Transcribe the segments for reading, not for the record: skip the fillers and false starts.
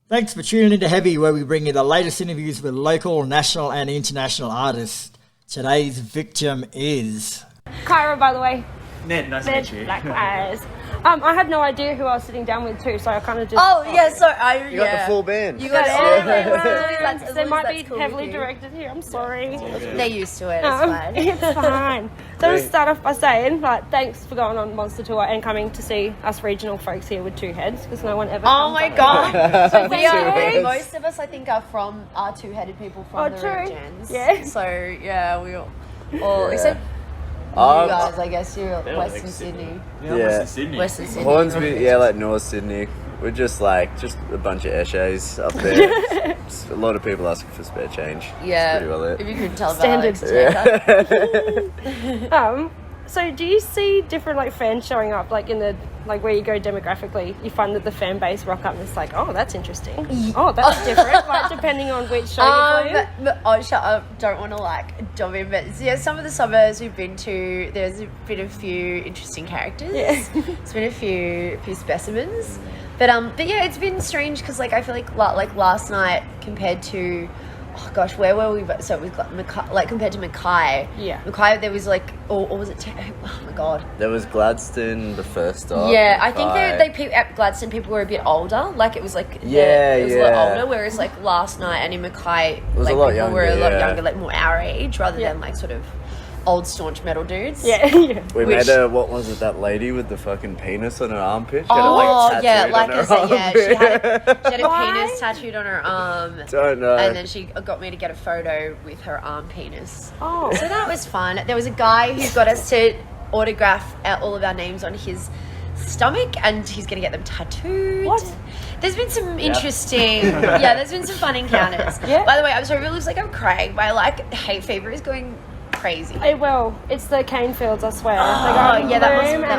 Thanks for tuning into Heavy, where we bring you the latest interviews with local, national and international artists. Today's victim is... Kyra, by the way. Ned, nice to meet you. Likewise. I had no idea who I was sitting down with too, so I kind of just... You got the full band. You got everyone. They might be heavily directed here, I'm sorry. They're used to it, it's fine. It's fine. So I'm going to start off by saying, thanks for going on Monster Tour and coming to see us regional folks here with two heads, because no one ever Oh my god. So most of us, I think, are two-headed people from the regions. Yeah. So, yeah, we all except... You guys, I guess you're Western Sydney. Western Sydney. Western Sydney. Hornsby, like North Sydney. We're just a bunch of eshays up there. A lot of people asking for spare change. Yeah. That's pretty well it. If you couldn't tell Standard. about So do you see different fans showing up in the where you go demographically? You find that the fan base rock up and it's oh, that's interesting. Oh, that's different. Depending on which show you're playing. Shut up. Don't want to jump in, but yeah, some of the suburbs we've been to, there's been a few interesting characters. Yeah. It's been a few specimens, but yeah, it's been strange because I feel like last night compared to. Oh gosh, where were we? So it was compared to Mackay. Yeah. Mackay, there was or was it? Oh my god. There was Gladstone the first stop. Yeah, I think at Gladstone people were a bit older. It was a lot older. Whereas last night and in Mackay, a lot people younger, were a lot younger, more our age, rather than sort of old staunch metal dudes. Yeah. We met what was it? That lady with the fucking penis on her armpit. She She had a Why? penis tattooed on her arm. Don't know. And then she got me to get a photo with her arm penis. Oh. So that was fun. There was a guy who got us to autograph all of our names on his stomach, and he's going to get them tattooed. What? There's been some interesting... there's been some fun encounters. Yeah. By the way, I'm sorry, it looks like I'm crying. My hay fever is going crazy. It will. It's the cane fields, I swear. That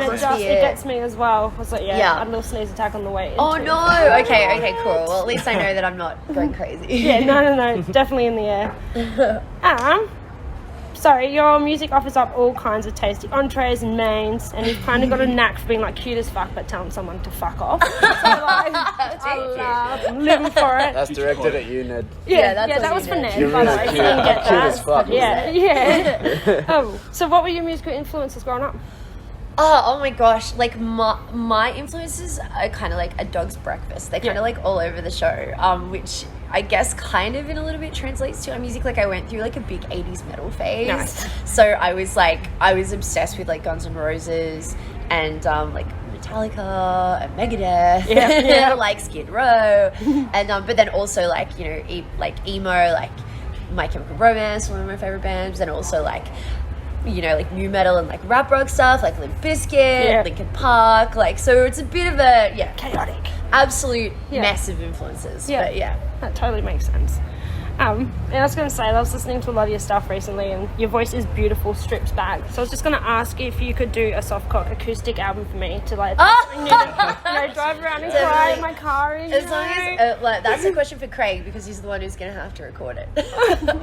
must be it. It gets me as well. I was I had a little sneeze attack on the way in. Oh too. no! Okay, cool. Well, at least I know that I'm not going crazy. Yeah, no, it's definitely in the air. So your music offers up all kinds of tasty entrees and mains, and you've kind of got a knack for being cute as fuck, but telling someone to fuck off. So I'm living for it. That's directed at you, Ned. That was for Ned. You're by the really way, cute. so you didn't get Cute that. as fuck. Yeah. So what were your musical influences growing up? Oh my gosh, my influences are kind of like a dog's breakfast. They're kind of all over the show, which I guess kind of in a little bit translates to our music. I went through a big 80s metal phase. Nice. So I was obsessed with Guns N' Roses and Metallica and Megadeth, Skid Row, and but then also emo, My Chemical Romance, one of my favorite bands, and also new metal and rap rock stuff, Limp Bizkit, Linkin Park, so it's a bit of a Chaotic. absolute massive influences. But that totally makes sense. And I was going to say, I was listening to a lot of your stuff recently, and your voice is beautiful, stripped back. So I was just going to ask if you could do a softcock acoustic album for me to something new to drive around and cry in my car. As long as that's a question for Craig, because he's the one who's going to have to record it.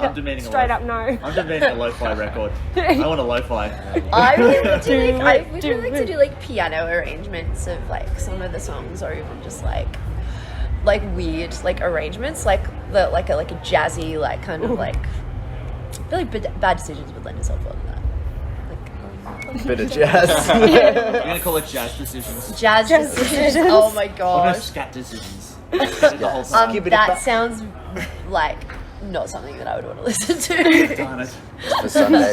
I'm demanding straight up no. I'm demanding a lo-fi record. I want a lo-fi. I would really like to do piano arrangements of some of the songs, or even just weird arrangements, a jazzy really bad decisions would lend itself well to that. Bit of jazz. We're gonna call it jazz decisions. Jazz decisions. Oh my Or no gosh. scat decisions. The whole song. That sounds not something that I would want to listen to. Darn it. For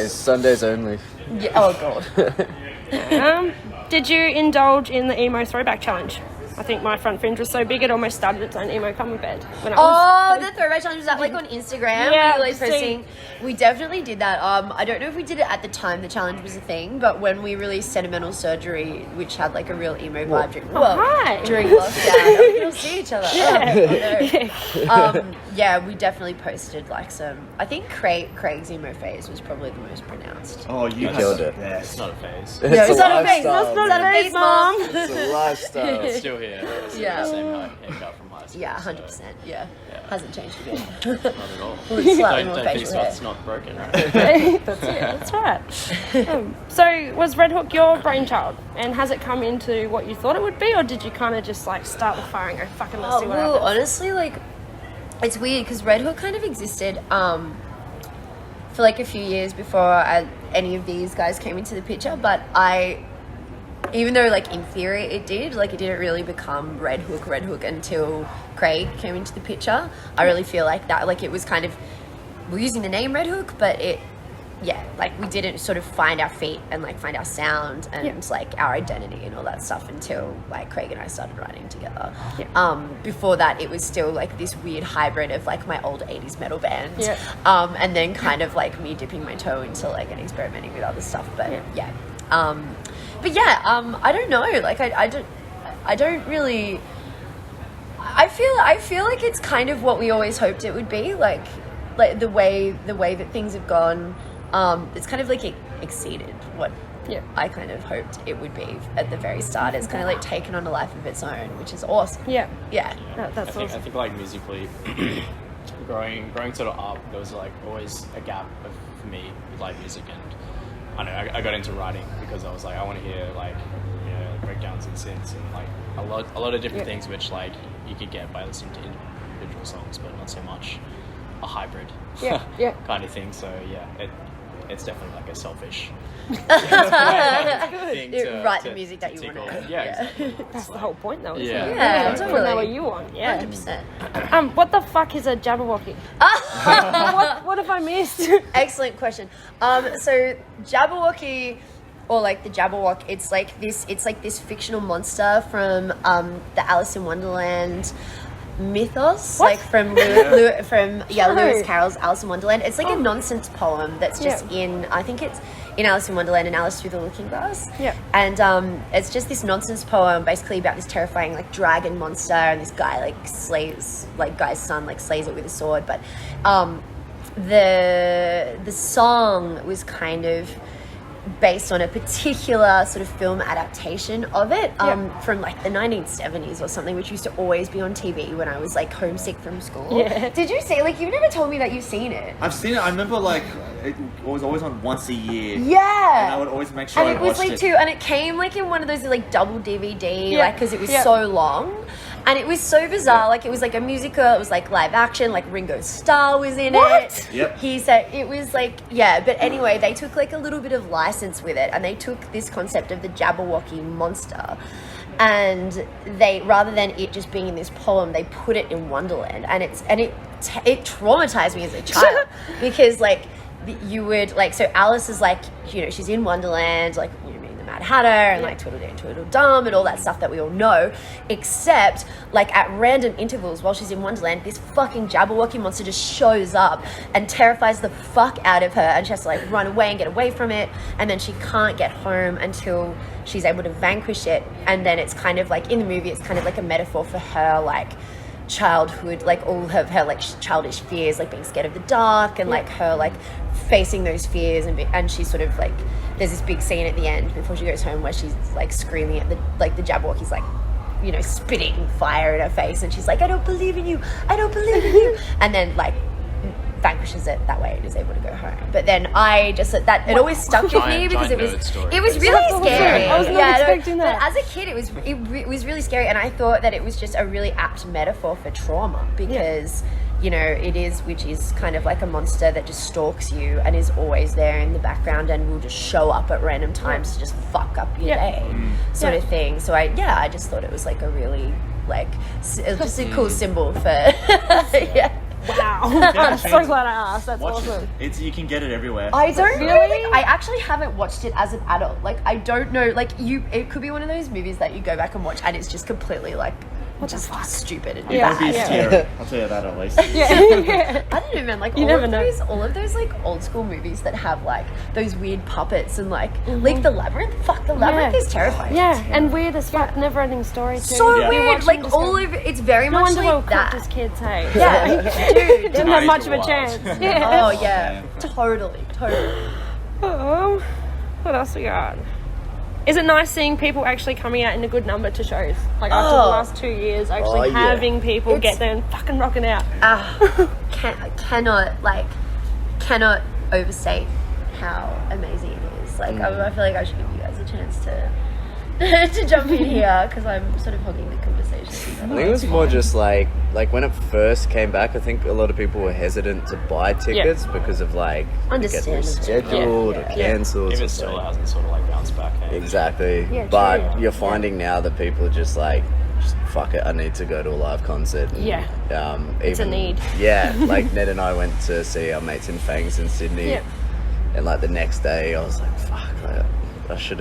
Sundays only. Yeah, oh god. Did you indulge in the emo throwback challenge? I think my front fringe was so big it almost started its own emo cover bed. When I was the throwback challenge, was that on Instagram? Yeah, We were posting. We definitely did that. I don't know if we did it at the time the challenge was a thing, but when we released Sentimental Surgery, which had a real emo vibe during lockdown, we could all see each other. We definitely posted some. I think Craig's emo phase was probably the most pronounced. Oh, you killed it. Yeah, it's not a phase. It's not a phase. That's not a phase, Mom. It's a lifestyle. It's still here. Yeah. Same haircut from high Spice Yeah, Girls, 100%. so- Yeah. Hasn't changed a bit. Not at all. Well, it's slightly Don't more think facial hair. Scott's not broken, right? That's it. That's right. So was Redhook your brainchild, and has it come into what you thought it would be, or did you kind of just like start the fire and go fucking let's see what Well, happens? honestly, like, it's weird because Redhook kind of existed for like a few years before any of these guys came into the picture, but even though like in theory it didn't really become Redhook until Craig came into the picture. I really feel like that, like it was kind of, we're using the name Redhook, but like we didn't sort of find our feet and like find our sound and like our identity and all that stuff until like Craig and I started writing together. Before that it was still like this weird hybrid of like my old 80s metal band, and then kind of like me dipping my toe into like and experimenting with other stuff, but I don't know, like I don't really, I feel like it's kind of what we always hoped it would be, like the way that things have gone. It's kind of like it exceeded what I kind of hoped it would be at the very start. It's kind of like taken on a life of its own, which is awesome. That's I think like musically, growing sort of up, there was like always a gap for me with like music, and I know I got into writing because I was like, I want to hear like breakdowns and synths and like a lot of different things which like you could get by listening to individual songs, but not so much a hybrid kind of thing. So it's definitely like a selfish thing write the music that you want to. Exactly. That's the whole point, though. Isn't Yeah, it? yeah, Totally. Know totally. what you want. Yeah. 100%. What the fuck is a Jabberwocky? what have I missed? Excellent question. So Jabberwocky, or like the Jabberwock, it's like this fictional monster from the Alice in Wonderland mythos, like from Lewis Carroll's Alice in Wonderland. It's like a nonsense poem that's just in, I think it's in Alice in Wonderland and Alice Through the Looking Glass. And it's just this nonsense poem basically about this terrifying like dragon monster, and this guy like slays, like guy's son like slays it with a sword. But the song was kind of based on a particular sort of film adaptation of it from like the 1970s or something, which used to always be on TV when I was like homesick from school. Did you see, like, you've never told me that you've seen it? I've seen it. I remember like it was always on once a year. And I would always make sure and I it was watched like and it came like in one of those like double DVD, like, because it was so long. And it was so bizarre, like it was like a musical, it was like live action, like Ringo Starr was in it. He said it was like, but anyway, they took like a little bit of license with it, and they took this concept of the Jabberwocky monster, and they, rather than it just being in this poem, they put it in Wonderland, and it traumatized me as a child because like you would like, so Alice is like, she's in Wonderland, like, Mad Hatter and like Tweedledee and Tweedledum and all that stuff that we all know, except like at random intervals while she's in Wonderland, this fucking Jabberwocky monster just shows up and terrifies the fuck out of her, and she has to like run away and get away from it, and then she can't get home until she's able to vanquish it. And then it's kind of like in the movie, it's kind of like a metaphor for her like childhood, like all of her like childish fears, like being scared of the dark, and like her like facing those fears, and she's sort of like, there's this big scene at the end before she goes home where she's like screaming at the Jabberwocky's like, spitting fire in her face, and she's like, I don't believe in you, and then like vanquishes it that way and is able to go home. But then I just, that it always stuck with me because it was really scary. I was not expecting that. But as a kid, it was really scary, and I thought that it was just a really apt metaphor for trauma because which is kind of like a monster that just stalks you and is always there in the background and will just show up at random times to just fuck up your day, sort of thing. So I just thought it was like a really like it was just a cool symbol for Wow. I'm so glad I asked. That's awesome. You can get it everywhere. I don't really. I actually haven't watched it as an adult. Like, I don't know. Like, it could be one of those movies that you go back and watch and it's just completely like, just stupid and bad. It'll be scary. I'll tell you that at least. I don't know, man. Like, all of those like old school movies that have like those weird puppets and like the Labyrinth. Fuck, the Labyrinth is terrifying. And weird as fuck. Never ending story too. So weird. Like all of it's very much like that. As kids, hey. Dude, didn't have much of a chance. Oh yeah, totally. What else we got? Is it nice seeing people actually coming out in a good number to shows? Like after the last 2 years, actually having people get there and fucking rocking out. Cannot overstate how amazing it is. Like I feel like I should give you guys a chance to jump in here because I'm sort of hogging the conversation. I think it was more just like when it first came back, I think a lot of people were hesitant to buy tickets because of like get rescheduled or cancelled. Even still hasn't sort of like bounced back. Exactly. Yeah, but true. you're finding now that people are just fuck it, I need to go to a live concert. And, it's a need. Yeah, like Ned and I went to see our mates in Fangs in Sydney, and like the next day I was like, fuck, I should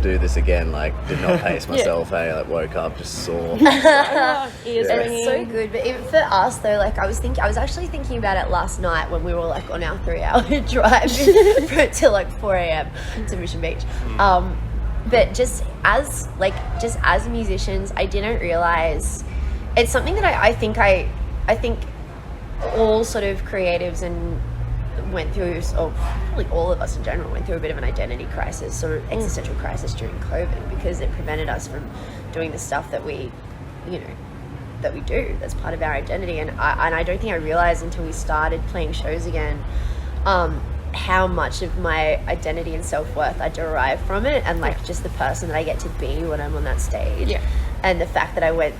do this again. Like, did not pace myself. Hey, like woke up just sore. It's so good. But even for us though, like I was actually thinking about it last night when we were like on our 3-hour drive till like 4 a.m. to Mission Beach. But just as musicians, I didn't realize it's something that I think all sort of creatives and went through, or probably all of us in general went through a bit of an identity crisis or existential crisis during COVID, because it prevented us from doing the stuff that we do. That's part of our identity, and I don't think I realized until we started playing shows again how much of my identity and self-worth I derive from it, and like just the person that I get to be when I'm on that stage. And the fact that I went,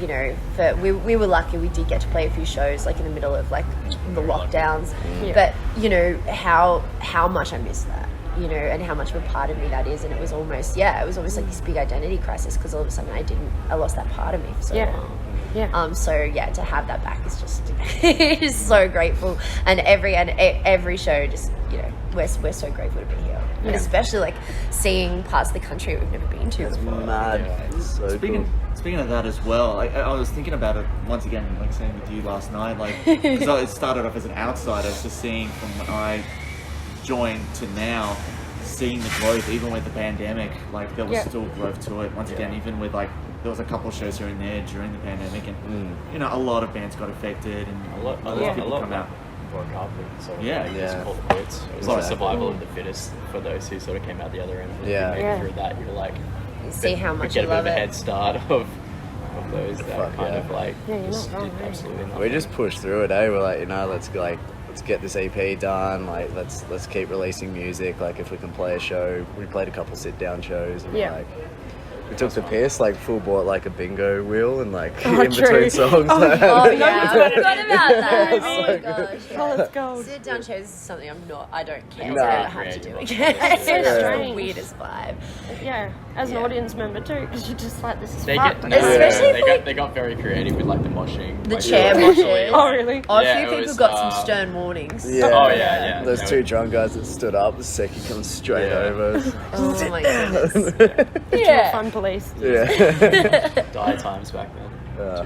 we were lucky, we did get to play a few shows like in the middle of like the lockdowns, but how much I missed that, and how much of a part of me that is. And it was almost like this big identity crisis, because all of a sudden I lost that part of me for so long. To have that back is just is so grateful, and every show just we're so grateful to be here, and especially like seeing parts of the country we've never been to before. Mad. So Speaking of that as well, I was thinking about it once again, like saying with you last night, like because it started off as an outsider, just seeing from when I joined to now, seeing the growth, even with the pandemic, like there was still growth to it. Once again, even with like there was a couple of shows here and there during the pandemic, and a lot of bands got affected, and a lot of people come out. Broke up and sort of Yeah. called it quits. It was like survival of the fittest for those who sort of came out the other end. Maybe through that you're like, see how much you you get a bit love of a it. head start of those that kind of like just did absolutely nothing. We just pushed through it, We're like, let's get this EP done. Like, let's keep releasing music. Like, if we can play a show, we played a couple sit down shows, and like we took the piss, like full bought like a bingo wheel, and like in between songs. I forgot about that. So gosh. Let's go. Sit down shows is something I don't care. Nah. I don't have to do again. That's the strange. weirdest vibe. As an audience member too, because you're just like, this is They fucked. they got very creative with like the moshing. The like, chair moshing. Oh really? A few people got some stern warnings. Those two drunk guys that stood up, the second comes straight over. Oh my goodness. Fun police. Die times back then.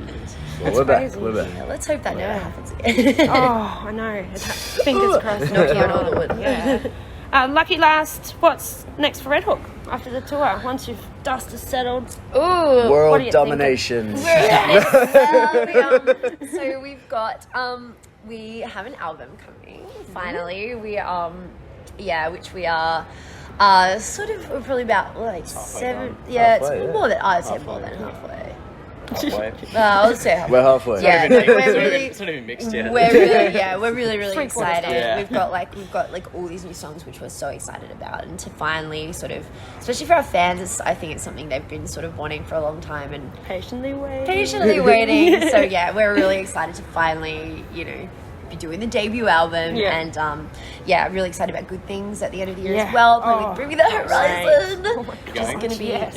2 years. Well, we're back. Yeah, let's hope that never happens again. Oh, I know. Fingers crossed. Knocking on all the wood. Lucky last, what's next for Redhook after the tour? Once you've dust is settled. Ooh. World you domination. So we've got we have an album coming finally. We which we are sort of, we're probably about like halfway 7 it's Halfway, more than I'd say more than halfway. Halfway. I'll say halfway. We're halfway. Yeah, no, It's not even mixed yet. we're really Three-quarters excited. done. We've got like all these new songs which we're so excited about, and to finally sort of, especially for our fans, I think it's something they've been sort of wanting for a long time and Patiently waiting. So we're really excited to finally be doing the debut album, and really excited about Good Things at the end of the year as well. Playing with Bring Me the Horizon. It's going to be it's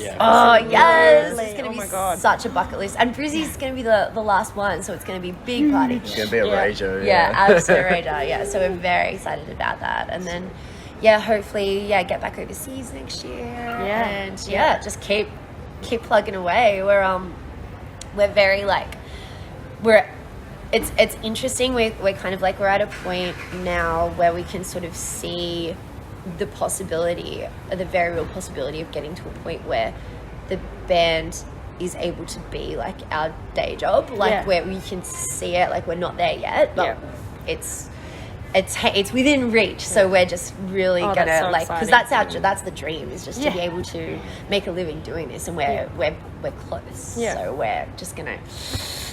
going to be such a bucket list, and Brizzy's going to be the last one, so it's going to be big party. It's going to be a rager. Absolute rager. So we're very excited about that, and then hopefully get back overseas next year, and just keep plugging away. We're very it's interesting. We're kind of like, we're at a point now where we can sort of see the possibility, the very real possibility of getting to a point where the band is able to be like our day job, where we can see it. Like, we're not there yet, but it's it's within reach. So we're just really Oh, gonna that's so like, because exciting. that's the dream, is just to be able to make a living doing this, and we're close. Yeah. So we're just gonna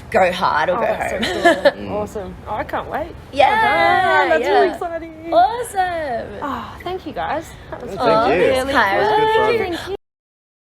go hard or go that's home. so cool. Awesome. Oh, I can't wait. Yeah, That's yeah. really exciting. Awesome. Oh, thank you guys. That was Thank you. really Kyra. cool. It was good fun. Thank you.